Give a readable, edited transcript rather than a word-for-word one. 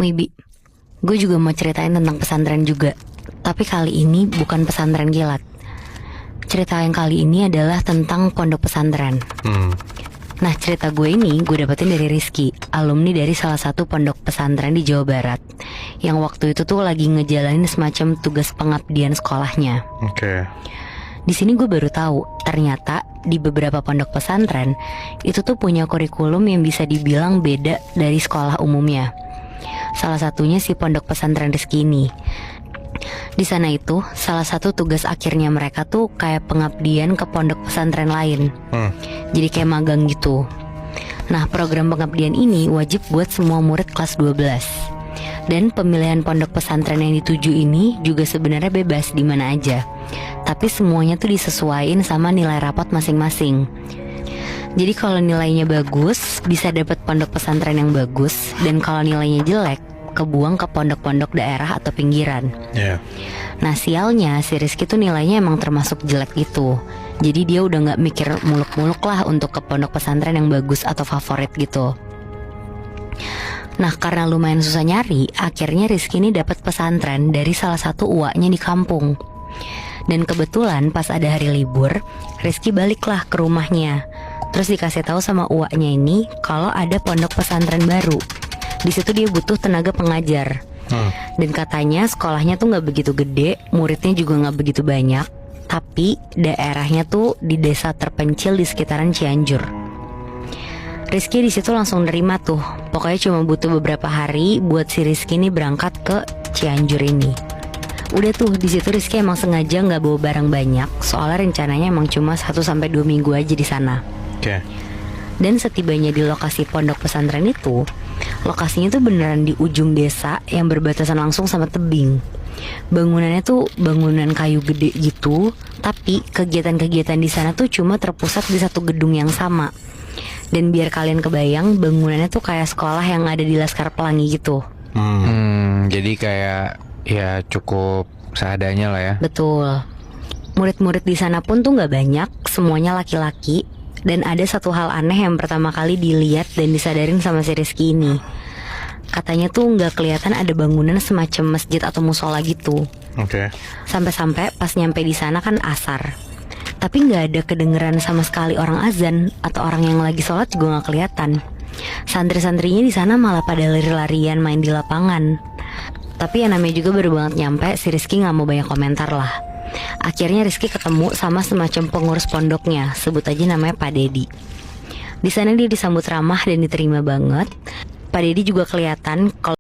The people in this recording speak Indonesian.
Wibi, gue juga mau ceritain tentang pesantren juga. Tapi kali ini bukan pesantren kilat. Cerita yang kali ini adalah tentang pondok pesantren. Nah, cerita gue ini gue dapetin dari Rizky, alumni dari salah satu pondok pesantren di Jawa Barat, yang waktu itu tuh lagi ngejalanin semacam tugas pengabdian sekolahnya. Oke. Di sini gue baru tahu, ternyata di beberapa pondok pesantren itu tuh punya kurikulum yang bisa dibilang beda dari sekolah umumnya. Salah satunya si pondok pesantren Rizky ini. Di sana itu salah satu tugas akhirnya mereka tuh kayak pengabdian ke pondok pesantren lain. Jadi kayak magang gitu. Nah, program pengabdian ini wajib buat semua murid kelas 12. Dan pemilihan pondok pesantren yang dituju ini juga sebenarnya bebas di mana aja. Tapi semuanya tuh disesuaiin sama nilai rapot masing-masing. Jadi kalau nilainya bagus, bisa dapat pondok pesantren yang bagus. Dan kalau nilainya jelek, kebuang ke pondok-pondok daerah atau pinggiran. Nah, sialnya si Rizky tuh nilainya emang termasuk jelek gitu. Jadi dia udah gak mikir muluk-muluk lah untuk ke pondok pesantren yang bagus atau favorit gitu. Nah, karena lumayan susah nyari, akhirnya Rizky ini dapat pesantren dari salah satu uaknya di kampung. Dan kebetulan pas ada hari libur, Rizky baliklah ke rumahnya. Terus dikasih tahu sama uaknya ini kalau ada pondok pesantren baru. Di situ dia butuh tenaga pengajar. Dan katanya sekolahnya tuh nggak begitu gede, muridnya juga nggak begitu banyak, tapi daerahnya tuh di desa terpencil di sekitaran Cianjur. Rizky di situ langsung nerima tuh. Pokoknya cuma butuh beberapa hari buat si Rizky ini berangkat ke Cianjur ini. Udah tuh di situ Rizky emang sengaja nggak bawa barang banyak, soalnya rencananya emang cuma 1-2 minggu aja di sana. Dan setibanya di lokasi pondok pesantren itu, lokasinya tuh beneran di ujung desa yang berbatasan langsung sama tebing. Bangunannya tuh bangunan kayu gede gitu, tapi kegiatan-kegiatan di sana tuh cuma terpusat di satu gedung yang sama. Dan biar kalian kebayang, bangunannya tuh kayak sekolah yang ada di Laskar Pelangi gitu. Jadi kayak ya cukup seadanya lah ya. Betul. Murid-murid di sana pun tuh nggak banyak, semuanya laki-laki. Dan ada satu hal aneh yang pertama kali dilihat dan disadarin sama si Rizky ini. Katanya tuh nggak kelihatan ada bangunan semacam masjid atau musola gitu. Sampai-sampai pas nyampe di sana kan asar, tapi nggak ada kedengeran sama sekali orang azan atau orang yang lagi sholat juga nggak kelihatan. Santri-santrinya di sana malah pada lari-larian main di lapangan. Tapi yang namanya juga baru banget nyampe, si Rizky nggak mau banyak komentar lah. Akhirnya Rizky ketemu sama semacam pengurus pondoknya, sebut aja namanya Pak Dedi. Di sana dia disambut ramah dan diterima banget. Pak Dedi juga kelihatan kalau